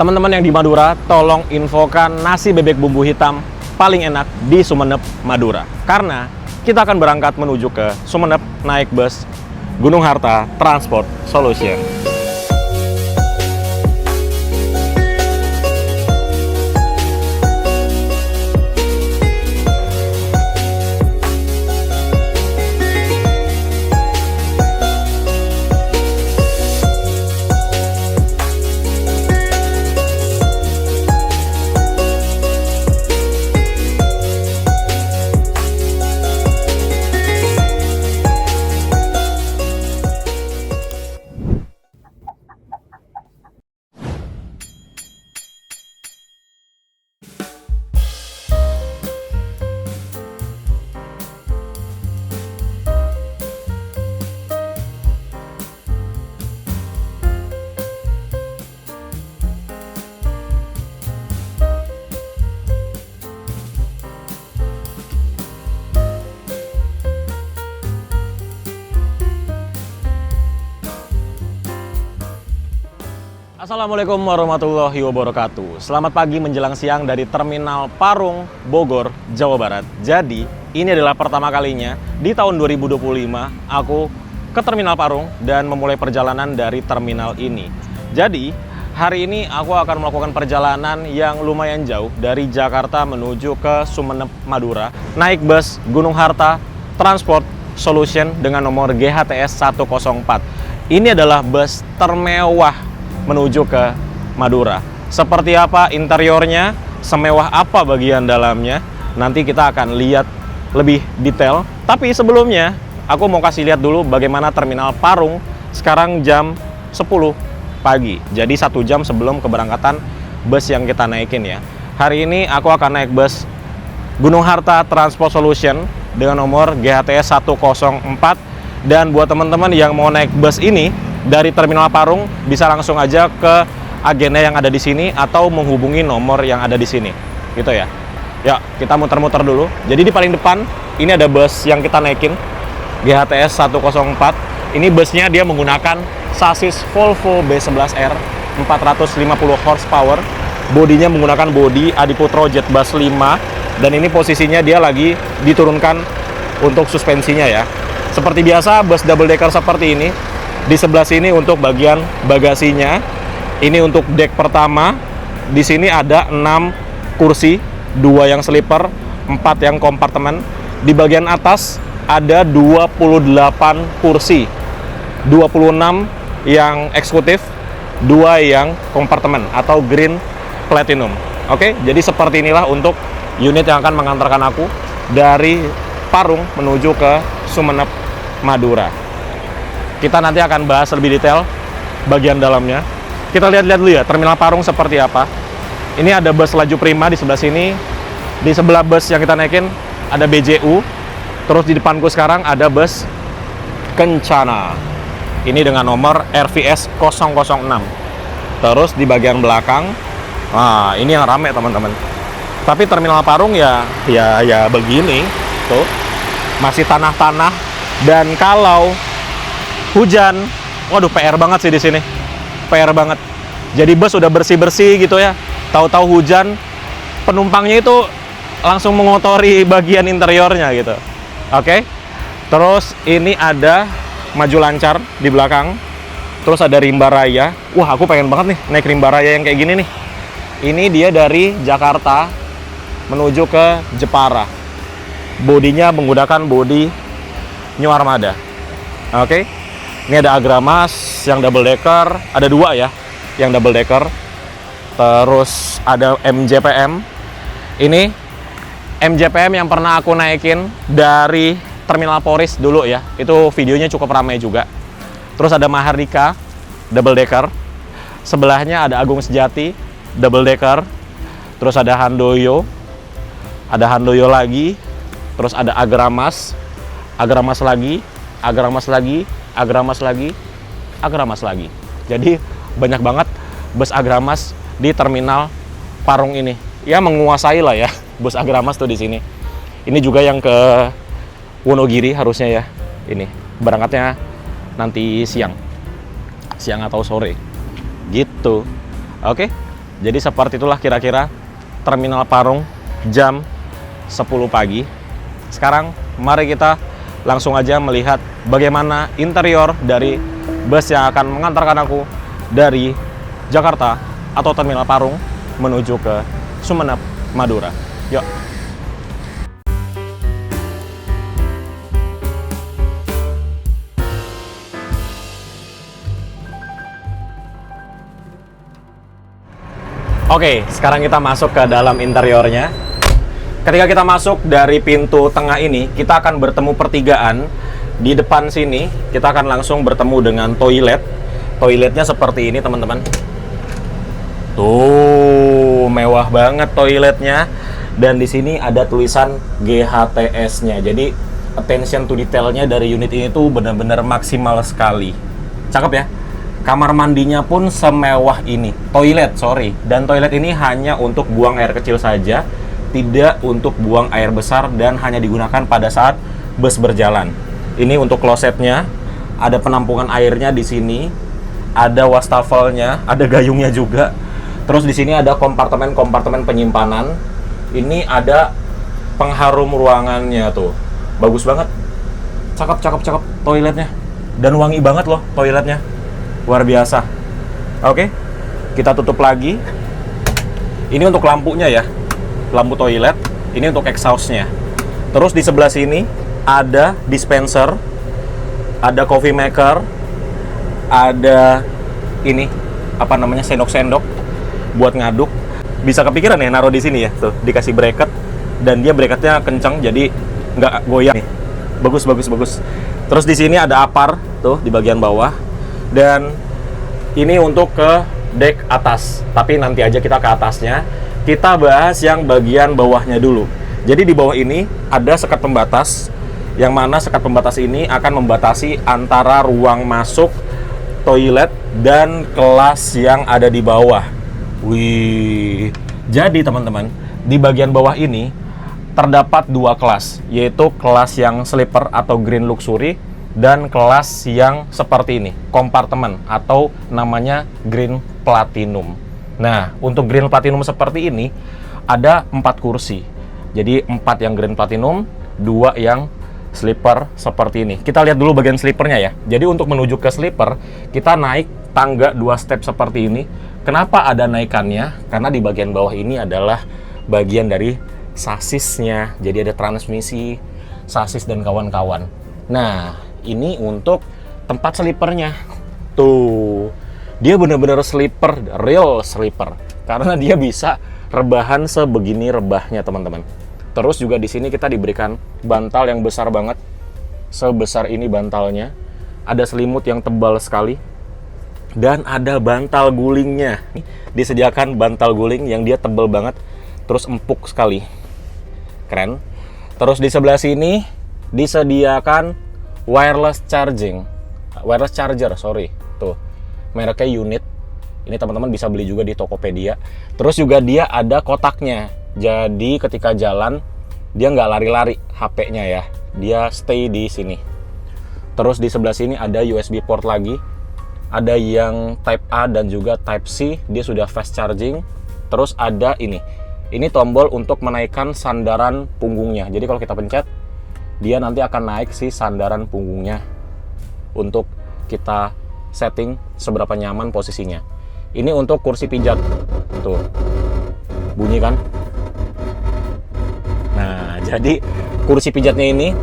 Teman-teman yang di Madura, tolong infokan nasi bebek bumbu hitam paling enak di Sumeneb, Madura. Karena kita akan berangkat menuju ke Sumeneb naik bus Gunung Harta Transport Solution. Assalamualaikum warahmatullahi wabarakatuh. Selamat pagi menjelang siang dari Terminal Parung, Bogor, Jawa Barat. Jadi, ini adalah pertama kalinya di tahun 2025 aku ke Terminal Parung dan memulai perjalanan dari terminal ini. Jadi, hari ini aku akan melakukan perjalanan yang lumayan jauh dari Jakarta menuju ke Sumeneb, Madura. Naik bus Gunung Harta Transport Solution dengan nomor GHTS 104. Ini adalah bus termewah menuju ke Madura. Seperti apa interiornya, semewah apa bagian dalamnya, nanti kita akan lihat lebih detail. Tapi sebelumnya, aku mau kasih lihat dulu bagaimana Terminal Parung sekarang jam 10 pagi. Jadi 1 jam sebelum keberangkatan bus yang kita naikin ya. Hari ini aku akan naik bus Gunung Harta Transport Solution dengan nomor GHTS 104. Dan buat teman-teman yang mau naik bus ini dari Terminal Parung, bisa langsung aja ke agennya yang ada di sini atau menghubungi nomor yang ada di sini, gitu ya. Ya, kita muter-muter dulu. Jadi di paling depan ini ada bus yang kita naikin, GHTS 104. Ini busnya dia menggunakan sasis Volvo B11R 450 horsepower. Bodinya menggunakan bodi Adiputro Jet Bus 5 dan ini posisinya dia lagi diturunkan untuk suspensinya ya. Seperti biasa bus double decker seperti ini. Di sebelah sini untuk bagian bagasinya. Ini untuk deck pertama. Di sini ada 6 kursi, 2 yang sleeper, 4 yang kompartemen. Di bagian atas ada 28 kursi. 26 yang eksekutif, 2 yang kompartemen atau green platinum. Oke, jadi seperti inilah untuk unit yang akan mengantarkan aku dari Parung menuju ke Sumeneb, Madura. Kita nanti akan bahas lebih detail bagian dalamnya. Kita lihat-lihat dulu ya Terminal Parung seperti apa. Ini ada bus laju prima di sebelah sini. Di sebelah bus yang kita naikin ada BJU. Terus di depanku sekarang ada bus Kencana. Ini dengan nomor RVS 006. Terus di bagian belakang, nah ini yang rame teman-teman. Tapi Terminal Parung ya begini tuh. Masih tanah-tanah dan kalau hujan, waduh PR banget sih di sini. PR banget. Jadi bus udah bersih-bersih gitu ya. Tahu-tahu hujan, penumpangnya itu langsung mengotori bagian interiornya gitu. Oke. Terus ini ada maju lancar di belakang. Terus ada rimba raya. Wah, aku pengen banget nih naik rimba raya yang kayak gini nih. Ini dia dari Jakarta menuju ke Jepara. Bodinya menggunakan bodi New Armada. Oke. Ini ada Agramas yang double decker, ada 2 ya yang double decker. Terus ada MJPM. Ini MJPM yang pernah aku naikin dari Terminal Poris dulu ya. Itu videonya cukup ramai juga. Terus ada Mahardika double decker. Sebelahnya ada Agung Sejati double decker. Terus ada Handoyo. Ada Handoyo lagi. Terus ada Agramas. Agramas lagi. Agramas lagi. Agramas lagi, Agramas lagi. Jadi banyak banget bus Agramas di Terminal Parung ini. Ya menguasai lah ya bus Agramas tuh di sini. Ini juga yang ke Wonogiri harusnya ya. Ini berangkatnya nanti siang atau sore gitu. Oke, Jadi seperti itulah kira-kira Terminal Parung jam 10 pagi. Sekarang mari kita langsung aja melihat bagaimana interior dari bus yang akan mengantarkan aku dari Jakarta atau Terminal Parung menuju ke Sumeneb, Madura. Yuk. Oke, sekarang kita masuk ke dalam interiornya. Ketika kita masuk dari pintu tengah ini, kita akan bertemu pertigaan. Di depan sini, kita akan langsung bertemu dengan toilet. Toiletnya seperti ini, teman-teman. Tuh, mewah banget toiletnya. Dan di sini ada tulisan GHTS-nya. Jadi, attention to detailnya dari unit ini tuh benar-benar maksimal sekali. Cakep ya? Kamar mandinya pun semewah ini. Dan toilet ini hanya untuk buang air kecil saja, tidak untuk buang air besar dan hanya digunakan pada saat bus berjalan. Ini untuk klosetnya, ada penampungan airnya di sini, ada wastafelnya, ada gayungnya juga. Terus di sini ada kompartemen-kompartemen penyimpanan. Ini ada pengharum ruangannya tuh. Bagus banget. Cakep toiletnya. Dan wangi banget loh toiletnya. Luar biasa. Oke, kita tutup lagi. Ini untuk lampunya ya, lampu toilet. Ini untuk exhaust-nya. Terus di sebelah sini ada dispenser, ada coffee maker, ada ini apa namanya, sendok-sendok buat ngaduk. Bisa kepikiran ya naruh di sini ya, tuh dikasih bracket dan dia bracketnya kenceng jadi nggak goyang nih. Bagus. Terus di sini ada apar tuh di bagian bawah. Dan ini untuk ke dek atas, tapi nanti aja kita ke atasnya. Kita bahas yang bagian bawahnya dulu. Jadi di bawah ini ada sekat pembatas, yang mana sekat pembatas ini akan membatasi antara ruang masuk toilet dan kelas yang ada di bawah. Wih, jadi teman-teman, di bagian bawah ini terdapat dua kelas, yaitu kelas yang sleeper atau green luxury dan kelas yang seperti ini, kompartemen atau namanya Green Platinum. Nah, untuk Green Platinum seperti ini ada 4 kursi. Jadi 4 yang Green Platinum, 2 yang sleeper seperti ini. Kita lihat dulu bagian sleepernya ya. Jadi untuk menuju ke sleeper, kita naik tangga 2 step seperti ini. Kenapa ada naikannya? Karena di bagian bawah ini adalah bagian dari sasisnya. Jadi ada transmisi, sasis dan kawan-kawan. Nah, ini untuk tempat sleepernya. Tuh, dia benar-benar sleeper, real sleeper. Karena dia bisa rebahan sebegini rebahnya, teman-teman. Terus juga di sini kita diberikan bantal yang besar banget. Sebesar ini bantalnya. Ada selimut yang tebal sekali. Dan ada bantal gulingnya. Disediakan bantal guling yang dia tebal banget. Terus empuk sekali. Keren. Terus di sebelah sini disediakan wireless charger, tuh mereknya Unit. Ini teman-teman bisa beli juga di Tokopedia. Terus juga dia ada kotaknya, jadi ketika jalan dia nggak lari-lari HP-nya ya, dia stay di sini. Terus di sebelah sini ada USB port lagi, ada yang Type A dan juga Type C, dia sudah fast charging. Terus ada ini tombol untuk menaikkan sandaran punggungnya, jadi kalau kita pencet dia nanti akan naik si sandaran punggungnya untuk kita setting seberapa nyaman posisinya. Ini untuk kursi pijat. Tuh. Bunyi kan? Nah, jadi kursi pijatnya ini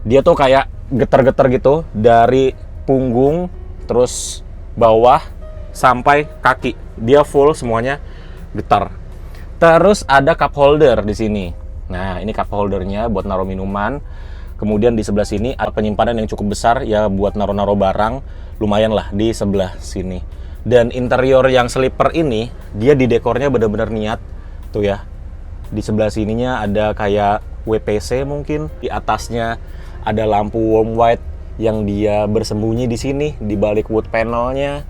dia tuh kayak getar-getar gitu dari punggung terus bawah sampai kaki. Dia full semuanya getar. Terus ada cup holder di sini. Nah, ini cup holdernya buat naruh minuman. Kemudian di sebelah sini ada penyimpanan yang cukup besar ya buat naruh-naruh barang. Lumayan lah di sebelah sini. Dan interior yang sleeper ini, dia di dekornya benar-benar niat. Tuh ya. Di sebelah sininya ada kayak WPC mungkin. Di atasnya ada lampu warm white yang dia bersembunyi di sini di balik wood panelnya.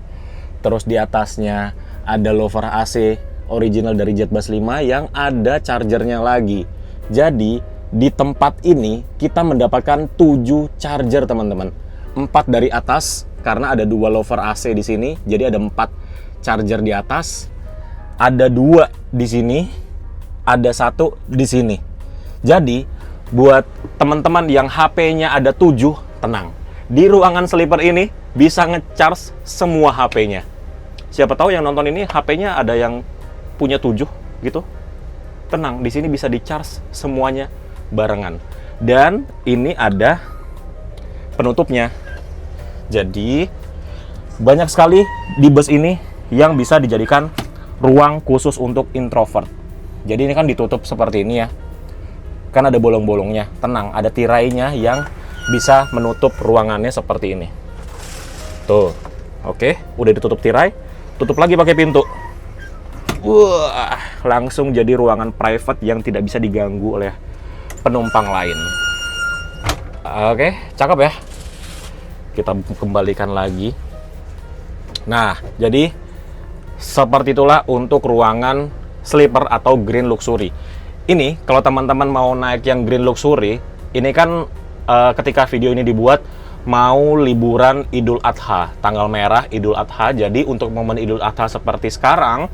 Terus di atasnya ada lover AC original dari Jetbus 5 yang ada chargernya lagi. Jadi di tempat ini kita mendapatkan 7 charger, teman-teman. 4 dari atas karena ada 2 lover AC di sini. Jadi ada 4 charger di atas. ada 2 di sini, ada 1 di sini. Jadi buat teman-teman yang HP-nya ada 7, tenang. Di ruangan sleeper ini bisa ngecharge semua HP-nya. Siapa tahu yang nonton ini HP-nya ada yang punya 7 gitu. Tenang, di sini bisa di-charge semuanya barengan. Dan ini ada penutupnya. Jadi banyak sekali di bus ini yang bisa dijadikan ruang khusus untuk introvert. Jadi ini kan ditutup seperti ini ya. Kan ada bolong-bolongnya. Tenang, ada tirainya yang bisa menutup ruangannya seperti ini. Tuh. Oke, udah ditutup tirai, tutup lagi pakai pintu. Wah, langsung jadi ruangan private yang tidak bisa diganggu oleh penumpang lain. Oke, cakep ya. Kita kembalikan lagi. Nah, jadi seperti itulah untuk ruangan sleeper atau green luxury. Ini kalau teman-teman mau naik yang green luxury, ini kan ketika video ini dibuat mau liburan Idul Adha, tanggal merah Idul Adha. Jadi untuk momen Idul Adha seperti sekarang,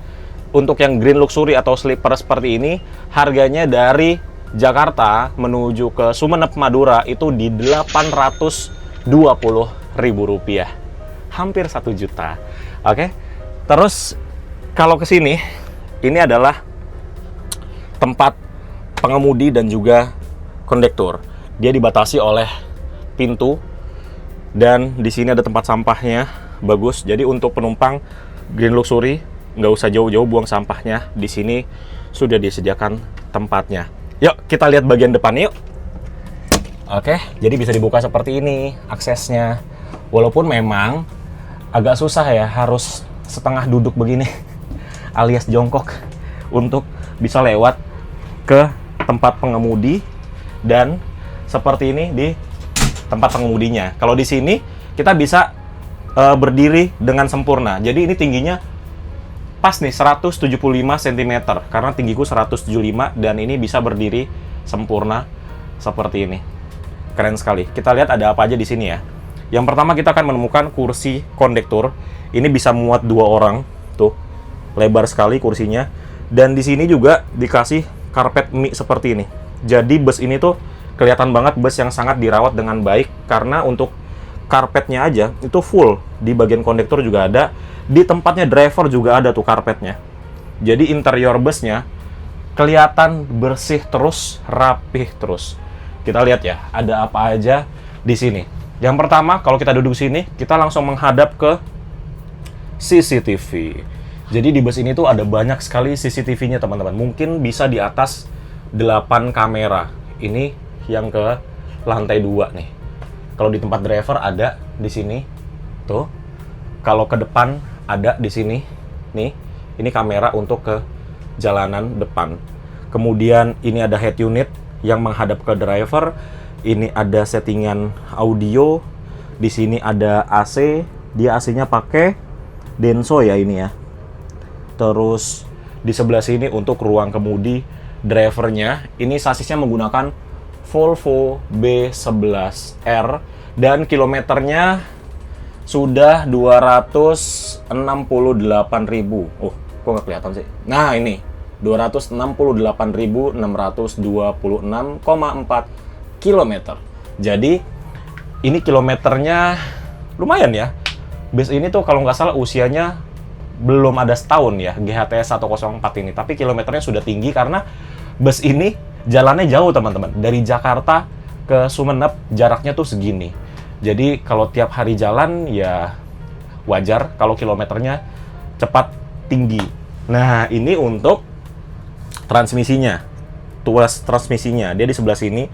untuk yang green luxury atau sleeper seperti ini, harganya dari Jakarta menuju ke Sumeneb Madura itu di Rp820.000, hampir 1 juta. Oke, terus kalau ke sini, ini adalah tempat pengemudi dan juga kondektur. Dia dibatasi oleh pintu dan di sini ada tempat sampahnya, bagus. Jadi untuk penumpang green luxury nggak usah jauh-jauh buang sampahnya. Di sini sudah disediakan tempatnya. Yuk kita lihat bagian depan yuk. Oke, jadi bisa dibuka seperti ini aksesnya. Walaupun memang agak susah ya, harus setengah duduk begini alias jongkok untuk bisa lewat ke tempat pengemudi dan seperti ini di tempat pengemudinya. Kalau di sini kita bisa berdiri dengan sempurna. Jadi ini tingginya pas nih 175 cm karena tinggiku 175 dan ini bisa berdiri sempurna seperti ini. Keren sekali. Kita lihat ada apa aja di sini ya. Yang pertama kita akan menemukan kursi kondektur. Ini bisa muat 2 orang. Tuh, lebar sekali kursinya. Dan di sini juga dikasih karpet mie seperti ini. Jadi bus ini tuh kelihatan banget bus yang sangat dirawat dengan baik karena untuk karpetnya aja itu full. Di bagian kondektur juga ada, di tempatnya driver juga ada tuh karpetnya. Jadi interior busnya kelihatan bersih terus, rapih terus. Kita lihat ya, ada apa aja di sini. Yang pertama, kalau kita duduk sini, kita langsung menghadap ke CCTV. Jadi di bus ini tuh ada banyak sekali CCTV-nya teman-teman. Mungkin bisa di atas 8 kamera. Ini yang ke lantai 2 nih. Kalau di tempat driver ada di sini. Tuh. Kalau ke depan ada di sini. Nih, ini kamera untuk ke jalanan depan. Kemudian ini ada head unit yang menghadap ke driver. Ini ada settingan audio. Di sini ada AC. Dia AC-nya pakai Denso ya ini ya. Terus di sebelah sini untuk ruang kemudi drivernya, ini sasisnya menggunakan Volvo B11R dan kilometernya sudah 268.000. Oh, kok nggak kelihatan sih? Nah ini 268.626,4 kilometer. Jadi ini kilometernya lumayan ya. Bus ini tuh kalau nggak salah usianya belum ada setahun ya, GHTS 104 ini. Tapi kilometernya sudah tinggi karena bus ini jalannya jauh teman-teman. Dari Jakarta ke Sumeneb jaraknya tuh segini. Jadi kalau tiap hari jalan ya wajar kalau kilometernya cepat tinggi. Nah ini untuk transmisinya. Tuas transmisinya. Dia di sebelah sini.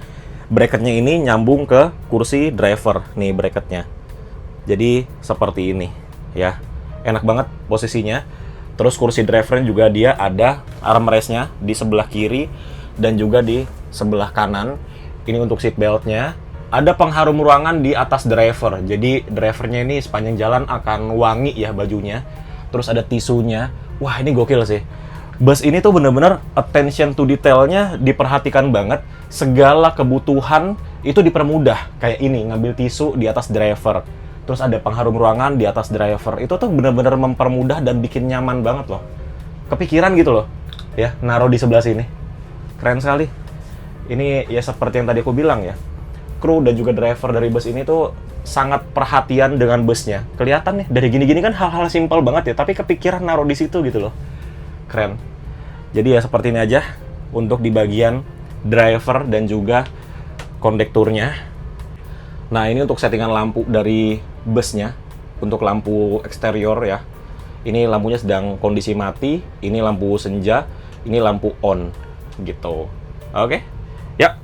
Bracketnya ini nyambung ke kursi driver. Nih bracketnya. Jadi seperti ini ya. Enak banget posisinya. Terus kursi driver juga dia ada armrestnya di sebelah kiri dan juga di sebelah kanan. Ini untuk seat beltnya. Ada pengharum ruangan di atas driver. Jadi drivernya ini sepanjang jalan akan wangi ya bajunya. Terus ada tisunya. Wah ini gokil sih. Bus ini tuh bener-bener attention to detailnya diperhatikan banget. Segala kebutuhan itu dipermudah. Kayak ini ngambil tisu di atas driver. Terus ada pengharum ruangan di atas driver. Itu tuh bener-bener mempermudah dan bikin nyaman banget loh. kepikiran gitu loh ya naruh di sebelah sini. Keren sekali. Ini ya seperti yang tadi aku bilang ya, kru dan juga driver dari bus ini tuh sangat perhatian dengan busnya. Kelihatan nih dari gini-gini kan hal-hal simpel banget ya, tapi kepikiran naruh di situ gitu loh. Keren. Jadi ya seperti ini aja untuk di bagian driver dan juga kondekturnya. Nah, ini untuk settingan lampu dari busnya, untuk lampu eksterior ya. Ini lampunya sedang kondisi mati, ini lampu senja, ini lampu on gitu. Oke. Ya.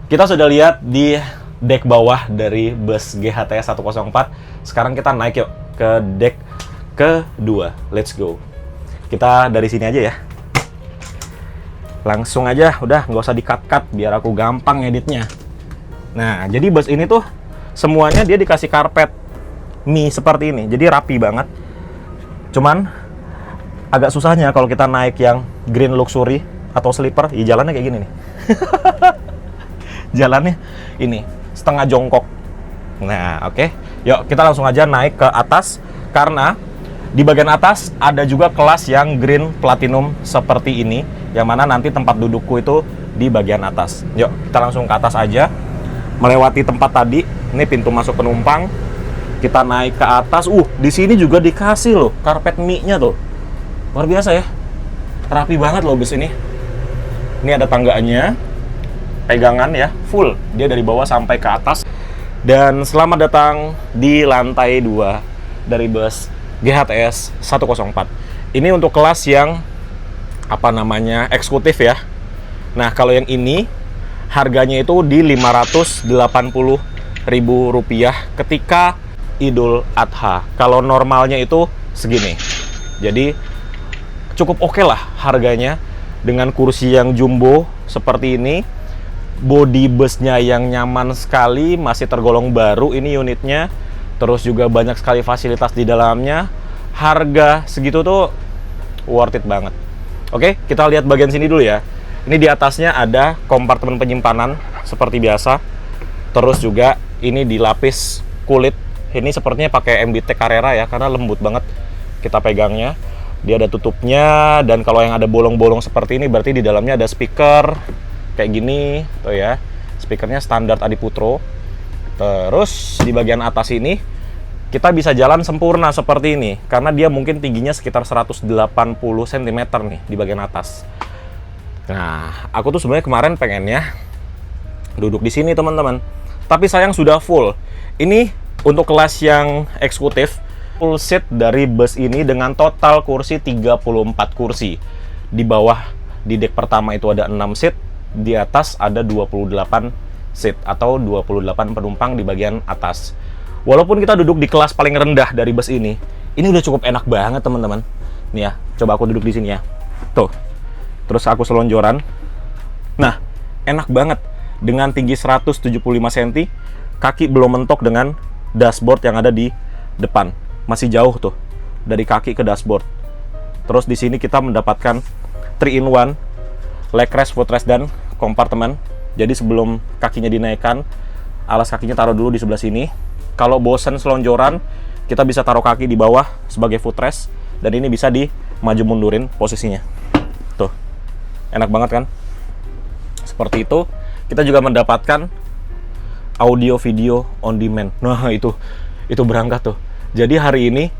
Kita sudah lihat di dek bawah dari bus GHTS 104. Sekarang kita naik yuk ke dek kedua. Let's go. Kita dari sini aja ya. Langsung aja, udah nggak usah di-cut-cut biar aku gampang ngeditnya. Nah, jadi bus ini tuh semuanya dia dikasih karpet mie seperti ini. Jadi rapi banget. Cuman agak susahnya kalau kita naik yang green luxury atau sleeper, ya jalannya kayak gini nih. Jalannya ini setengah jongkok. Nah, oke. Yuk, kita langsung aja naik ke atas karena di bagian atas ada juga kelas yang green platinum seperti ini, yang mana nanti tempat dudukku itu di bagian atas. Yuk, kita langsung ke atas aja. Melewati tempat tadi, ini pintu masuk penumpang. Kita naik ke atas. Di sini juga dikasih loh karpet mie-nya tuh. Luar biasa ya. Rapi banget loh bus ini. Ini ada tangganya. Pegangan ya, full. Dia dari bawah sampai ke atas. Dan selamat datang di lantai 2 dari bus GHTS 104. Ini untuk kelas yang eksekutif ya. Nah, kalau yang ini harganya itu di Rp580.000 ketika Idul Adha. Kalau normalnya itu segini. Jadi cukup oke lah harganya dengan kursi yang jumbo seperti ini. Bodi busnya yang nyaman sekali, masih tergolong baru ini unitnya. Terus juga banyak sekali fasilitas di dalamnya. Harga segitu tuh worth it banget. Oke, kita lihat bagian sini dulu ya. Ini di atasnya ada kompartemen penyimpanan seperti biasa. Terus juga ini dilapis kulit. Ini sepertinya pakai MBT Carrera ya, karena lembut banget kita pegangnya. Dia ada tutupnya, dan kalau yang ada bolong-bolong seperti ini berarti di dalamnya ada speaker kayak gini tuh ya. Speakernya standar Adiputro. Terus di bagian atas ini kita bisa jalan sempurna seperti ini karena dia mungkin tingginya sekitar 180 cm nih di bagian atas. Nah, aku tuh sebenarnya kemarin pengennya duduk di sini teman-teman, tapi sayang sudah full. Ini untuk kelas yang eksekutif, full seat dari bus ini dengan total kursi 34 kursi. Di bawah di dek pertama itu ada 6 seat, di atas ada 28 seat atau 28 penumpang di bagian atas. Walaupun kita duduk di kelas paling rendah dari bus ini udah cukup enak banget teman-teman. Nih ya, coba aku duduk di sini ya. Tuh. Terus aku selonjoran. Nah, enak banget dengan tinggi 175 cm, kaki belum mentok dengan dashboard yang ada di depan. Masih jauh tuh dari kaki ke dashboard. Terus di sini kita mendapatkan 3-in-1 leg rest, footrest, dan kompartemen. Jadi sebelum kakinya dinaikkan, alas kakinya taruh dulu di sebelah sini. Kalau bosan selonjoran, kita bisa taruh kaki di bawah sebagai footrest, dan ini bisa di maju mundurin posisinya. Tuh, enak banget kan? Seperti itu. Kita juga mendapatkan audio video on demand. Nah, itu berangkat tuh. Jadi hari ini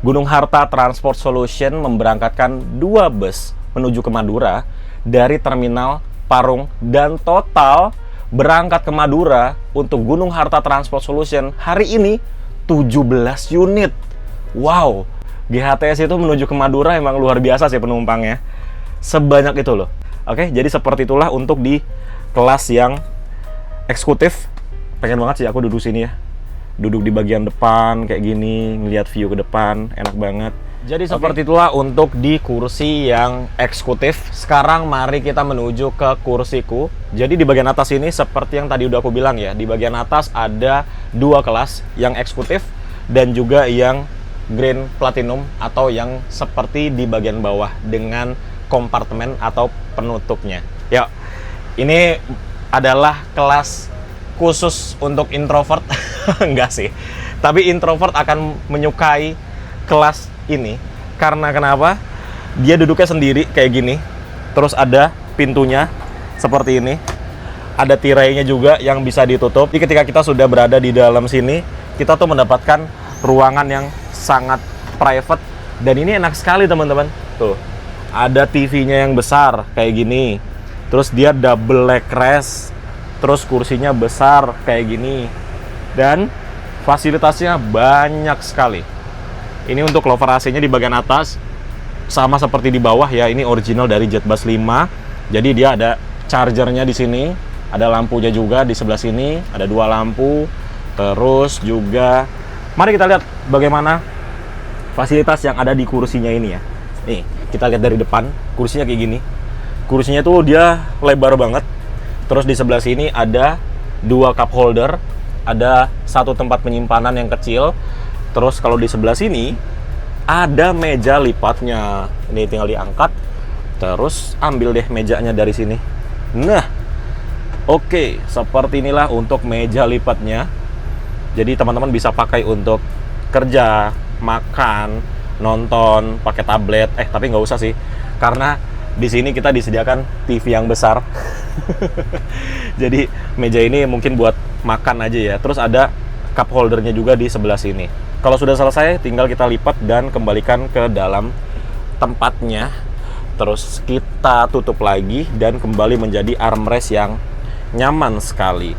Gunung Harta Transport Solution memberangkatkan 2 bus menuju ke Madura dari terminal Parung, dan total berangkat ke Madura untuk Gunung Harta Transport Solution hari ini 17 unit. Wow, GHTS itu menuju ke Madura emang luar biasa sih penumpangnya. Sebanyak itu loh. Oke, jadi seperti itulah untuk di kelas yang eksekutif. Pengen banget sih aku duduk sini ya. Duduk di bagian depan kayak gini, ngeliat view ke depan, enak banget. Jadi seperti itulah untuk di kursi yang eksekutif. Sekarang mari kita menuju ke kursiku. Jadi di bagian atas ini seperti yang tadi udah aku bilang ya, di bagian atas ada 2 kelas, yang eksekutif dan juga yang green platinum atau yang seperti di bagian bawah dengan kompartemen atau penutupnya. Yuk, ini adalah kelas khusus untuk introvert. Enggak sih, tapi introvert akan menyukai kelas ini. Karena kenapa? Dia duduknya sendiri kayak gini. Terus ada pintunya seperti ini. Ada tirainya juga yang bisa ditutup. Jadi ketika kita sudah berada di dalam sini, kita tuh mendapatkan ruangan yang sangat private. Dan ini enak sekali teman-teman. Tuh, ada TV-nya yang besar kayak gini. Terus dia double leg rest. Terus kursinya besar kayak gini. Dan fasilitasnya banyak sekali. Ini untuk lover AC-nya di bagian atas. Sama seperti di bawah ya, ini original dari JetBus 5. Jadi dia ada chargernya di sini, ada lampunya juga di sebelah sini, ada 2 lampu. Terus juga, mari kita lihat bagaimana fasilitas yang ada di kursinya ini ya. Nih, kita lihat dari depan, kursinya kayak gini. Kursinya tuh dia lebar banget. Terus di sebelah sini ada 2 cup holder, ada 1 tempat penyimpanan yang kecil. Terus kalau di sebelah sini ada meja lipatnya. Ini tinggal diangkat. Terus ambil deh mejanya dari sini. Nah, oke, seperti inilah untuk meja lipatnya. Jadi teman-teman bisa pakai untuk kerja, makan, nonton, pakai tablet. Tapi nggak usah sih, karena di sini kita disediakan TV yang besar. Jadi meja ini mungkin buat makan aja ya. Terus ada cup holdernya juga di sebelah sini. Kalau sudah selesai, tinggal kita lipat dan kembalikan ke dalam tempatnya. Terus kita tutup lagi dan kembali menjadi armrest yang nyaman sekali.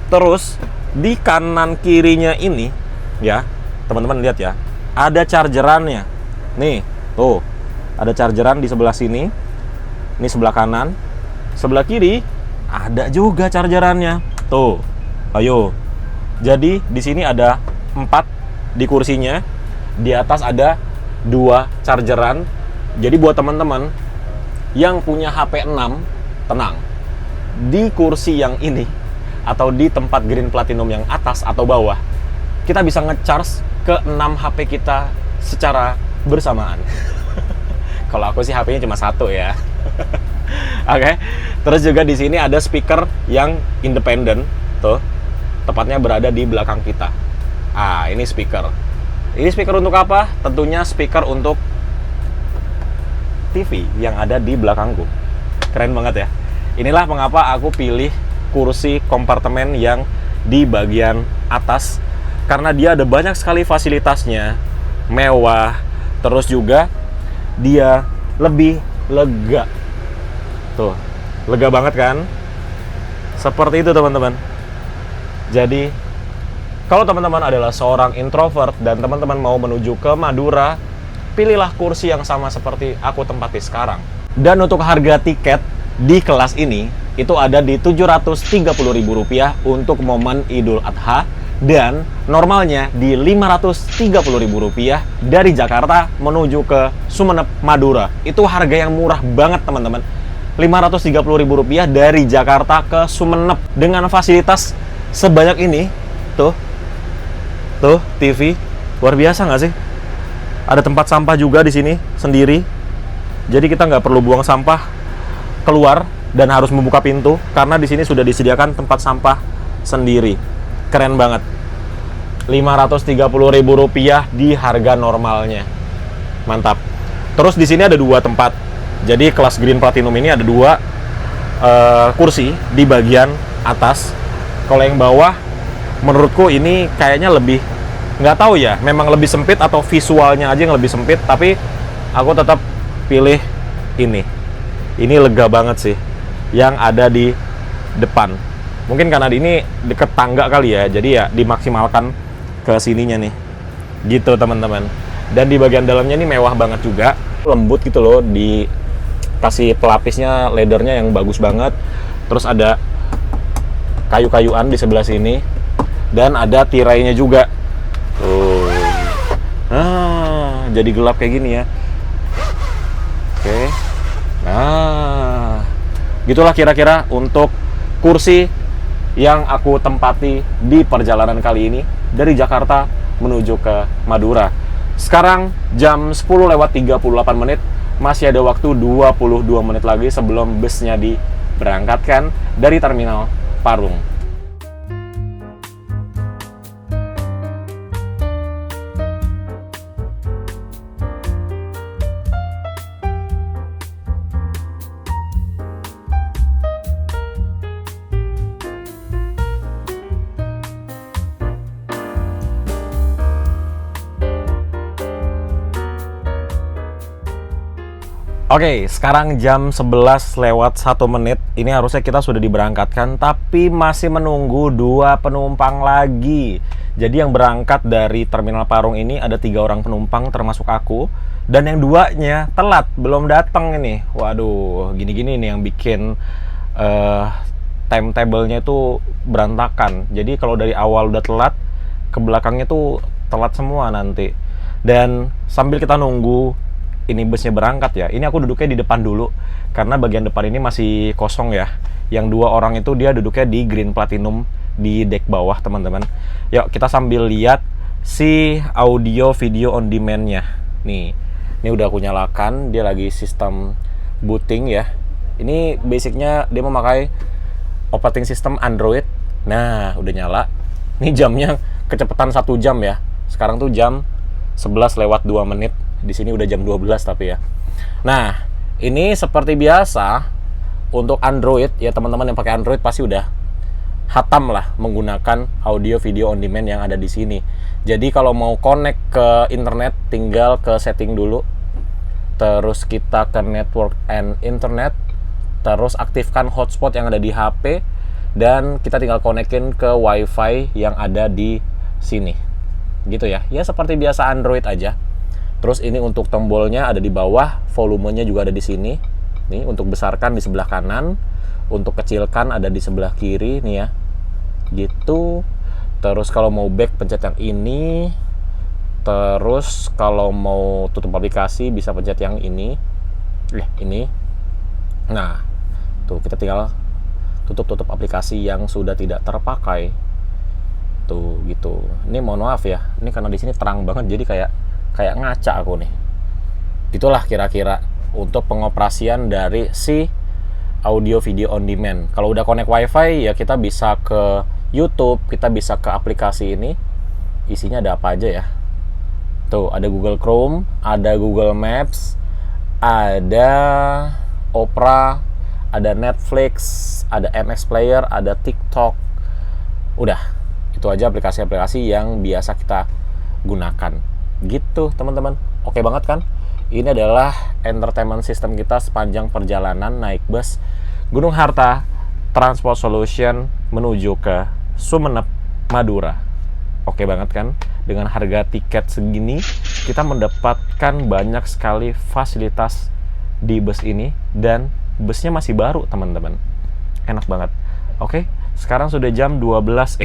Terus di kanan kirinya ini ya, teman-teman lihat ya, ada chargerannya. Nih, tuh, ada chargeran di sebelah sini. Ini sebelah kanan. Sebelah kiri ada juga chargerannya. Tuh, ayo. Jadi di sini ada 4 di kursinya, di atas ada 2 chargeran. Jadi buat teman-teman yang punya HP 6, tenang. Di kursi yang ini atau di tempat Green Platinum yang atas atau bawah, kita bisa nge-charge ke 6 HP kita secara bersamaan. Kalau aku sih HP-nya cuma 1 ya. Oke. Terus juga di sini ada speaker yang independen, tuh. Tepatnya berada di belakang kita. Ini speaker. Ini speaker untuk apa? Tentunya speaker untuk TV yang ada di belakangku. Keren banget ya. Inilah mengapa aku pilih kursi kompartemen yang di bagian atas. Karena dia ada banyak sekali fasilitasnya. Mewah. Terus juga dia lebih lega. Tuh, lega banget kan? Seperti itu teman-teman. Jadi kalau teman-teman adalah seorang introvert dan teman-teman mau menuju ke Madura, pilihlah kursi yang sama seperti aku tempati sekarang. Dan untuk harga tiket di kelas ini, itu ada di Rp730.000 untuk momen Idul Adha. Dan normalnya di Rp530.000 dari Jakarta menuju ke Sumeneb, Madura. Itu harga yang murah banget teman-teman. Rp530.000 dari Jakarta ke Sumeneb. Dengan fasilitas sebanyak ini, tuh TV, luar biasa nggak sih? Ada tempat sampah juga di sini sendiri. Jadi kita nggak perlu buang sampah keluar dan harus membuka pintu karena di sini sudah disediakan tempat sampah sendiri. Keren banget. Rp530.000 di harga normalnya. Mantap. Terus di sini ada 2 tempat. Jadi kelas Green Platinum ini ada 2 kursi di bagian atas. Kalau yang bawah, menurutku ini kayaknya lebih, nggak tahu ya, memang lebih sempit atau visualnya aja yang lebih sempit, tapi aku tetap pilih ini. Ini lega banget sih, yang ada di depan. Mungkin karena ini deket tangga kali ya, jadi ya dimaksimalkan ke sininya nih. Gitu teman-teman. Dan di bagian dalamnya ini mewah banget juga. Lembut gitu loh, dikasih pelapisnya, leathernya yang bagus banget. Terus ada kayu-kayuan di sebelah sini. Dan ada tirainya juga. Tuh. Jadi gelap kayak gini ya. Oke. Nah, gitulah kira-kira untuk kursi yang aku tempati di perjalanan kali ini dari Jakarta menuju ke Madura. Sekarang jam 10:38, masih ada waktu 22 menit lagi sebelum busnya diberangkatkan dari Terminal Parung. Oke, sekarang jam 11 lewat 1 menit. Ini harusnya kita sudah diberangkatkan, tapi masih menunggu 2 penumpang lagi. Jadi yang berangkat dari Terminal Parung ini ada 3 orang penumpang termasuk aku. Dan yang 2-nya telat, belum datang ini. Waduh, gini-gini nih yang bikin timetable-nya itu berantakan. Jadi kalau dari awal udah telat, ke belakangnya tuh telat semua nanti. Dan sambil kita nunggu ini busnya berangkat ya, ini aku duduknya di depan dulu karena bagian depan ini masih kosong ya. Yang 2 orang itu dia duduknya di Green Platinum di deck bawah, teman-teman. Yuk kita sambil lihat si audio video on demand-nya. Nih, ini udah aku nyalakan, dia lagi sistem booting ya. Ini basicnya dia memakai operating system Android. Nah, udah nyala. Ini jamnya kecepatan 1 jam ya. Sekarang tuh jam 11 lewat 2 menit. Di sini udah jam 12 tapi ya. Nah, ini seperti biasa untuk Android ya, teman-teman yang pakai Android pasti udah hatam lah menggunakan audio video on demand yang ada di sini. Jadi kalau mau connect ke internet tinggal ke setting dulu. Terus kita ke network and internet. Terus aktifkan hotspot yang ada di HP dan kita tinggal konekin ke WiFi yang ada di sini. Gitu ya. Ya seperti biasa Android aja. Terus ini untuk tombolnya ada di bawah, volumenya juga ada di sini. Nih, untuk besarkan di sebelah kanan, untuk kecilkan ada di sebelah kiri nih ya. Gitu. Terus kalau mau back pencet yang ini. Terus kalau mau tutup aplikasi bisa pencet yang ini. Ini. Nah, tuh kita tinggal tutup aplikasi yang sudah tidak terpakai. Tuh gitu. Ini mohon maaf ya. Ini karena di sini terang banget jadi kayak ngaca aku nih. Itulah kira-kira untuk pengoperasian dari si audio video on demand. Kalau udah connect WiFi ya kita bisa ke YouTube, kita bisa ke aplikasi ini. Isinya ada apa aja ya? Tuh, ada Google Chrome, ada Google Maps, ada Opera, ada Netflix, ada MX Player, ada TikTok. Udah, itu aja aplikasi-aplikasi yang biasa kita gunakan. Gitu teman-teman, oke banget kan? Ini adalah entertainment system kita sepanjang perjalanan naik bus Gunung Harta Transport Solution menuju ke Sumeneb, Madura. Oke banget kan? Dengan harga tiket segini kita mendapatkan banyak sekali fasilitas di bus ini dan busnya masih baru teman-teman. Enak banget. Oke, sekarang sudah jam 11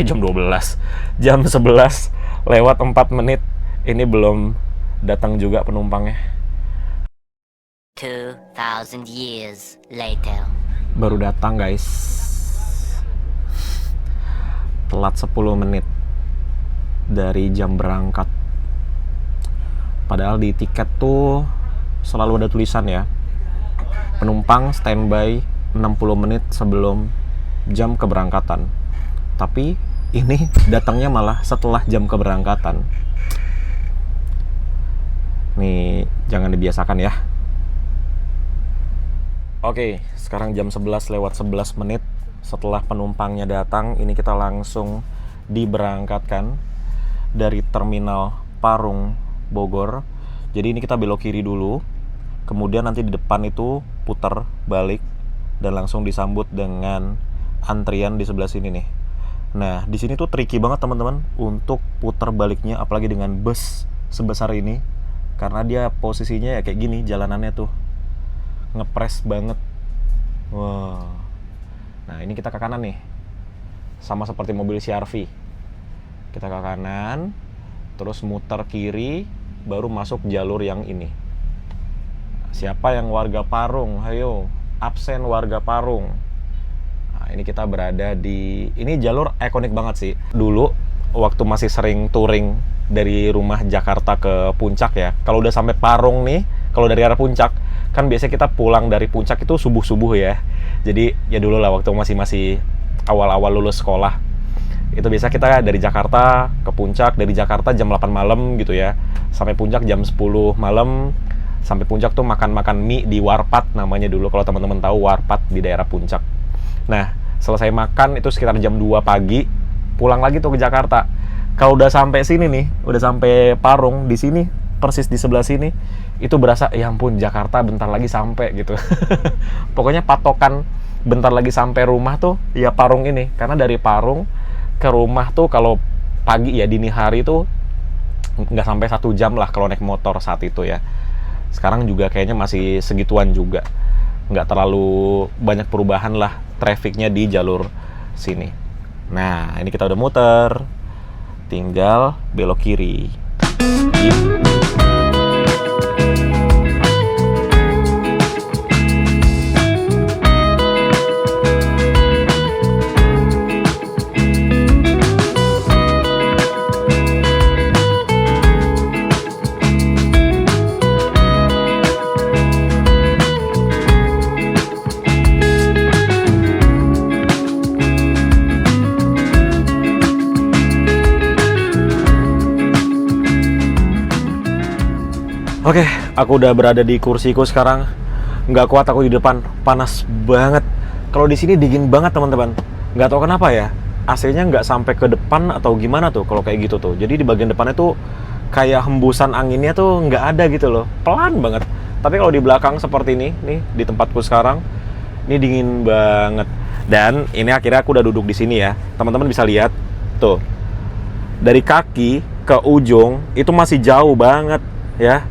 jam 11 lewat 4 menit. Ini belum datang juga penumpangnya. 2000 years later. Baru datang guys. Telat 10 menit dari jam berangkat. Padahal di tiket tuh selalu ada tulisan ya. Penumpang standby 60 menit sebelum jam keberangkatan. Tapi ini datangnya malah setelah jam keberangkatan. Nih, jangan dibiasakan ya. Oke, sekarang jam 11 lewat 11 menit. Setelah penumpangnya datang, ini kita langsung diberangkatkan dari Terminal Parung, Bogor. Jadi ini kita belok kiri dulu. Kemudian nanti di depan itu putar balik dan langsung disambut dengan antrian di sebelah sini nih. Nah, di sini tuh tricky banget teman-teman untuk putar baliknya, apalagi dengan bus sebesar ini. Karena dia posisinya ya kayak gini, jalanannya tuh ngepres banget. Wow. Nah, ini kita ke kanan nih. Sama seperti mobil CR-V. Kita ke kanan, terus muter kiri, baru masuk jalur yang ini. Siapa yang warga Parung? Ayo, absen warga Parung. Nah, ini kita berada di... Ini jalur ikonik banget sih. Dulu, waktu masih sering touring dari rumah Jakarta ke Puncak ya. Kalau udah sampai Parung nih, kalau dari arah Puncak, kan biasanya kita pulang dari Puncak itu subuh-subuh ya. Jadi ya dulu lah waktu masih awal-awal lulus sekolah. Itu biasa kita dari Jakarta ke Puncak, dari Jakarta jam 8 malam gitu ya. Sampai Puncak jam 10 malam. Sampai Puncak tuh makan-makan mie di Warpat namanya dulu, kalau teman-teman tahu Warpat di daerah Puncak. Nah, selesai makan itu sekitar jam 2 pagi, pulang lagi tuh ke Jakarta. Kalau udah sampai sini nih, udah sampai Parung di sini, persis di sebelah sini, itu berasa ya ampun Jakarta bentar lagi sampai gitu. Pokoknya patokan bentar lagi sampai rumah tuh ya Parung ini, karena dari Parung ke rumah tuh kalau pagi ya dini hari tuh nggak sampai 1 jam lah kalau naik motor saat itu ya. Sekarang juga kayaknya masih segituan juga, nggak terlalu banyak perubahan lah trafficnya di jalur sini. Nah ini kita udah muter, tinggal belok kiri gitu. Oke, aku udah berada di kursiku sekarang. Nggak kuat aku di depan, panas banget. Kalau di sini dingin banget teman-teman. Nggak tahu kenapa ya, AC-nya nggak sampai ke depan atau gimana tuh kalau kayak gitu tuh. Jadi di bagian depannya tuh kayak hembusan anginnya tuh nggak ada gitu loh, pelan banget. Tapi kalau di belakang seperti ini, nih di tempatku sekarang, ini dingin banget. Dan ini akhirnya aku udah duduk di sini ya. Teman-teman bisa lihat tuh, dari kaki ke ujung itu masih jauh banget ya.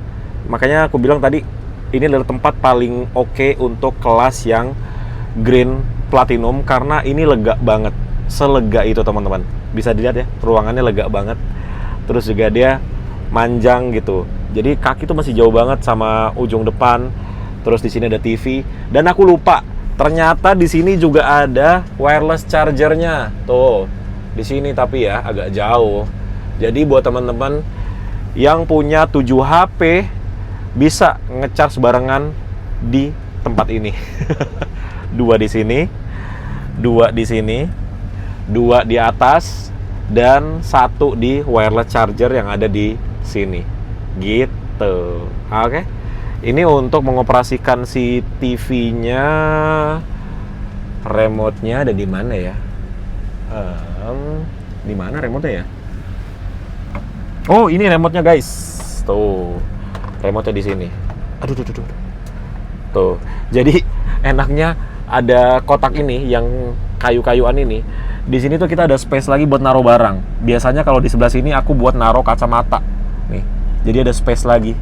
Makanya aku bilang tadi, ini adalah tempat paling oke untuk kelas yang Green Platinum, karena ini lega banget. Selega itu teman-teman. Bisa dilihat ya, ruangannya lega banget. Terus juga dia manjang gitu. Jadi kaki tuh masih jauh banget sama ujung depan. Terus di sini ada TV. Dan aku lupa, ternyata di sini juga ada wireless chargernya. Tuh, di sini tapi ya agak jauh. Jadi buat teman-teman yang punya 7 HP, bisa ngecharge barengan di tempat ini. 2 di sini, 2 di sini, 2 di atas, dan 1 di wireless charger yang ada di sini. Gitu. Oke. Ini untuk mengoperasikan si TV-nya. Remote-nya ada di mana ya? Di mana remote-nya ya? Oh, ini remote-nya guys. Tuh. Remote-nya di sini. Aduh. Tuh. Jadi enaknya ada kotak ini yang kayu-kayuan ini. Di sini tuh kita ada space lagi buat naruh barang. Biasanya kalau di sebelah sini aku buat naruh kacamata. Nih. Jadi ada space lagi.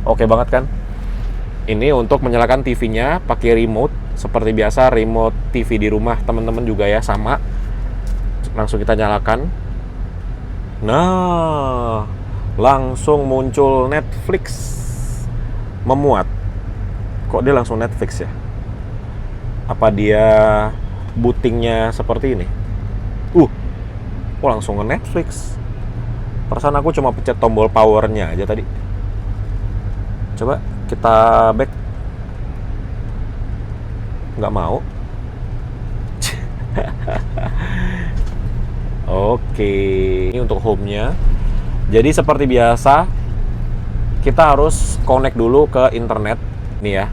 Oke banget kan? Ini untuk menyalakan TV-nya pakai remote. Seperti biasa remote TV di rumah teman-teman juga ya sama. Langsung kita nyalakan. Nah, langsung muncul Netflix memuat. Kok dia langsung Netflix ya? Apa dia bootingnya seperti ini? Langsung ke Netflix. Perasaan aku cuma pencet tombol powernya aja tadi. Coba kita back. Nggak mau. Oke, ini untuk home-nya. Jadi seperti biasa, kita harus connect dulu ke internet. Nih ya,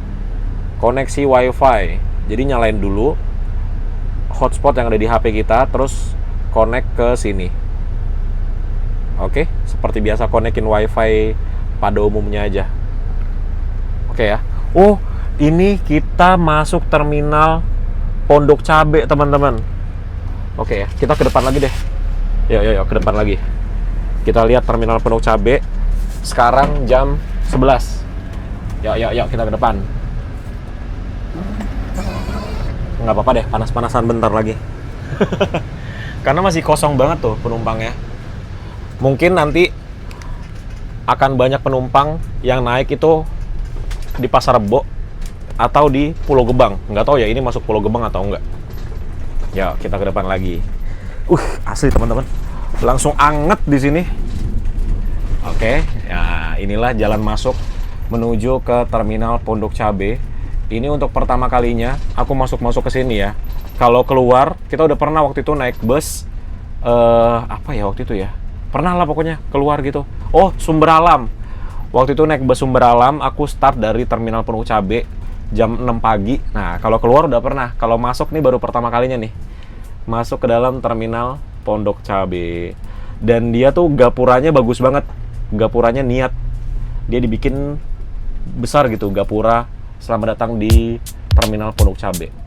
koneksi WiFi. Jadi nyalain dulu hotspot yang ada di HP kita, terus connect ke sini. Oke, seperti biasa connectin WiFi pada umumnya aja. Oke ya. Oh, ini kita masuk terminal Pondok Cabe, teman-teman. Oke ya, kita ke depan lagi deh. Yuk, ke depan lagi. Kita lihat terminal Pondok Cabe. Sekarang jam 11. Yuk, kita ke depan. Nggak apa-apa deh, panas-panasan bentar lagi. Karena masih kosong banget tuh penumpangnya. Mungkin nanti akan banyak penumpang yang naik itu di Pasar Rebo atau di Pulau Gebang. Nggak tahu ya ini masuk Pulau Gebang atau enggak. Ya, kita ke depan lagi. Asli teman-teman. Langsung anget di sini. Oke, ya inilah jalan masuk menuju ke terminal Pondok Cabe. Ini untuk pertama kalinya aku masuk ke sini ya. Kalau keluar, kita udah pernah waktu itu naik bus apa ya waktu itu ya? Pernah lah pokoknya keluar gitu. Oh, Sumber Alam. Waktu itu naik bus Sumber Alam, aku start dari terminal Pondok Cabe jam 6 pagi. Nah, kalau keluar udah pernah. Kalau masuk nih baru pertama kalinya nih. Masuk ke dalam terminal Pondok Cabe. Dan dia tuh gapuranya bagus banget. Gapuranya niat. Dia dibikin besar gitu, gapura. Selamat datang di Terminal Pondok Cabe.